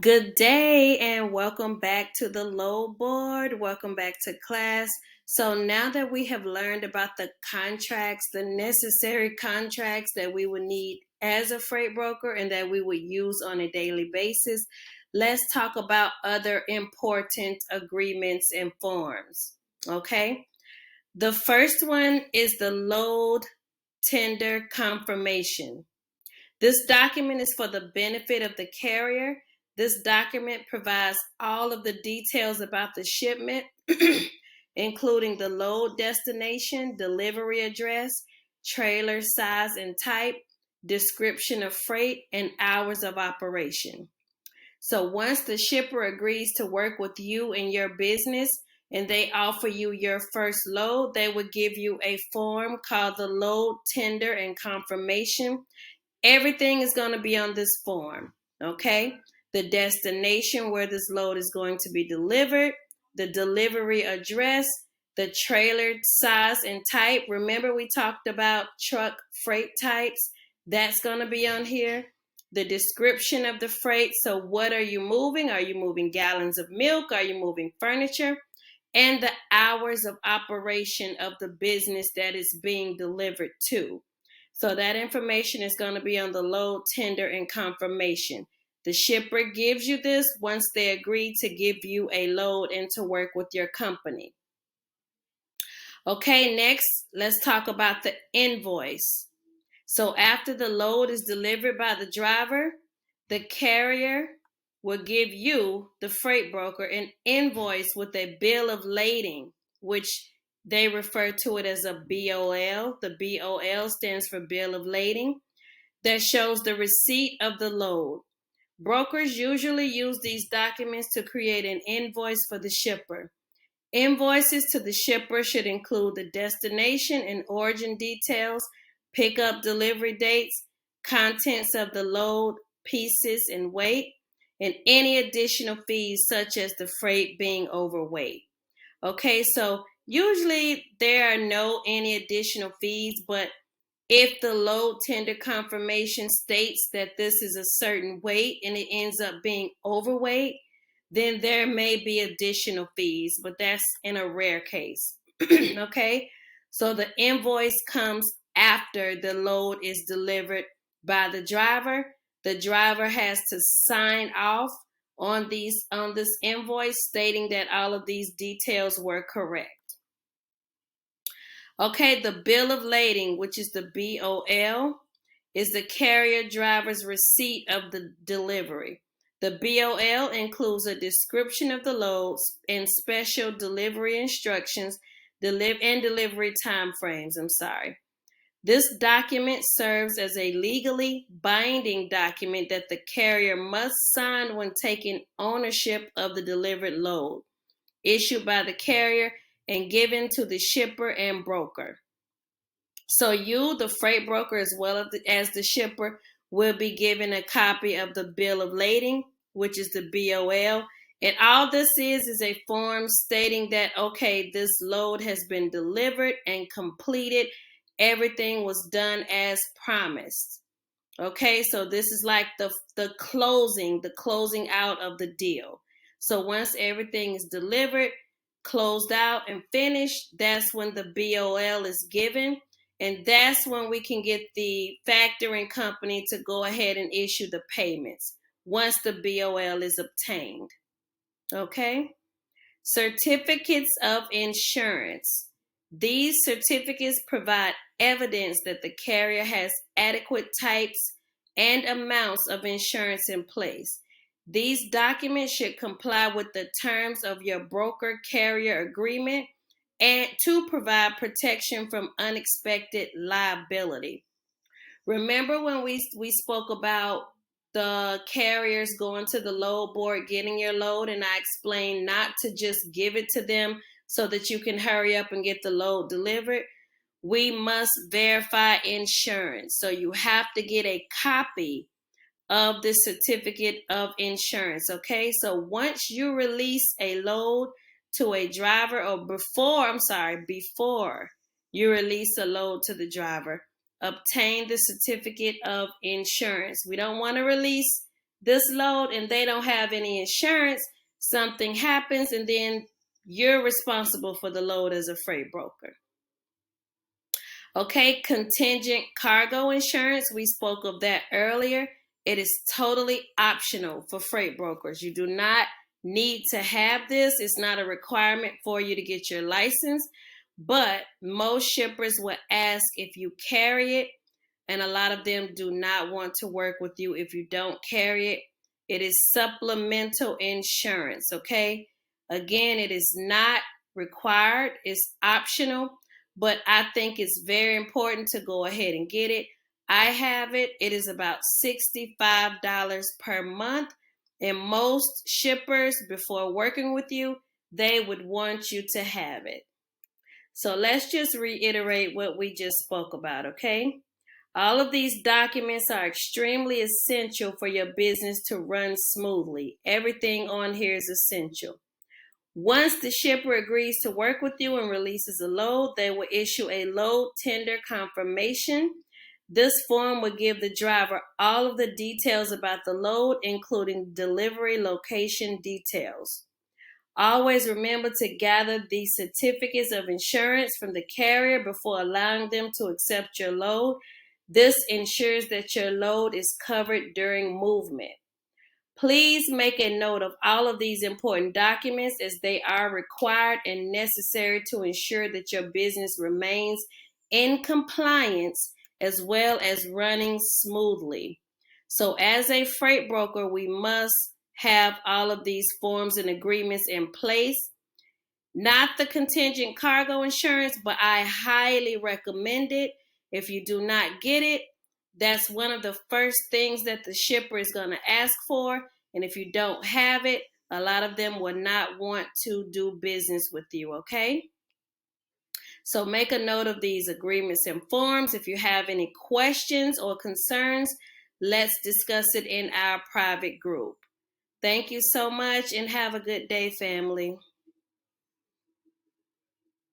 Good day and welcome back to the load board. Welcome back to class. So now that we have learned about the contracts, the necessary contracts that we would need as a freight broker and that we would use on a daily basis, let's talk about other important agreements and forms. Okay? The first one is the load tender confirmation. This document is for the benefit of the carrier. This document provides all of the details about the shipment, including the load destination, delivery address, trailer size and type, description of freight, and hours of operation. So once the shipper agrees to work with you in your business and they offer you your first load, they will give you a form called the load tender and confirmation. Everything is going to be on this form, okay? The destination where this load is going to be delivered, the delivery address, the trailer size and type. Remember we talked about truck freight types? That's going to be on here. The description of the freight. So what are you moving? Are you moving gallons of milk? Are you moving furniture? And the hours of operation of the business that is being delivered to. So that information is going to be on the load tender and confirmation. The shipper gives you this once they agree to give you a load and to work with your company. Okay, next, let's talk about the invoice. So after the load is delivered by the driver, the carrier will give you, the freight broker, an invoice with a bill of lading, which they refer to it as a BOL. The BOL stands for bill of lading, that shows the receipt of the load. Brokers usually use these documents to create an invoice for the shipper. Invoices to the shipper should include the destination and origin details, pickup delivery dates, contents of the load, pieces and weight, and any additional fees such as the freight being overweight. Okay, so usually there are no any additional fees, but if the load tender confirmation states that this is a certain weight and it ends up being overweight, then there may be additional fees, but that's in a rare case. Okay, so the invoice comes after the load is delivered by the driver. The driver has to sign off on this invoice stating that all of these details were correct. Okay, the bill of lading, which is the BOL, is the carrier driver's receipt of the delivery. The BOL includes a description of the loads and special delivery instructions and delivery time frames. This document serves as a legally binding document that the carrier must sign when taking ownership of the delivered load, issued by the carrier and given to the shipper and broker. So you, the freight broker, as well as the shipper, will be given a copy of the bill of lading, which is the BOL. And all this is a form stating that, okay, this load has been delivered and completed. Everything was done as promised. Okay, so this is like the closing out of the deal. So once everything is delivered, closed out, and finished, that's when the BOL is given. And that's when we can get the factoring company to go ahead and issue the payments once the BOL is obtained. Okay? Certificates of insurance. These certificates provide evidence that the carrier has adequate types and amounts of insurance in place. These documents should comply with the terms of your broker-carrier agreement and to provide protection from unexpected liability. Remember when we spoke about the carriers going to the load board, getting your load, and I explained not to just give it to them so that you can hurry up and get the load delivered? We must verify insurance. So you have to get a copy of the certificate of insurance, okay? So once you release a load to a driver, or before you release a load to the driver, obtain the certificate of insurance. We don't want to release this load and they don't have any insurance, something happens, and then you're responsible for the load as a freight broker. Okay, contingent cargo insurance, we spoke of that earlier. It is totally optional for freight brokers. You do not need to have this. It's not a requirement for you to get your license, but most shippers will ask if you carry it, and a lot of them do not want to work with you if you don't carry it. It is supplemental insurance, okay? Again, it is not required, it's optional, but I think it's very important to go ahead and get it. I have it. It is about $65 per month, and most shippers, before working with you, they would want you to have it. So let's just reiterate what we just spoke about, okay? All of these documents are extremely essential for your business to run smoothly. Everything on here is essential. Once the shipper agrees to work with you and releases a load, they will issue a load tender confirmation. This form will give the driver all of the details about the load, including delivery location details. Always remember to gather the certificates of insurance from the carrier before allowing them to accept your load. This ensures that your load is covered during movement. Please make a note of all of these important documents as they are required and necessary to ensure that your business remains in compliance as well as running smoothly. So as a freight broker, we must have all of these forms and agreements in place. Not the contingent cargo insurance, but I highly recommend it. If you do not get it, that's one of the first things that the shipper is going to ask for. And if you don't have it, a lot of them will not want to do business with you, okay? So make a note of these agreements and forms. If you have any questions or concerns, let's discuss it in our private group. Thank you so much and have a good day, family.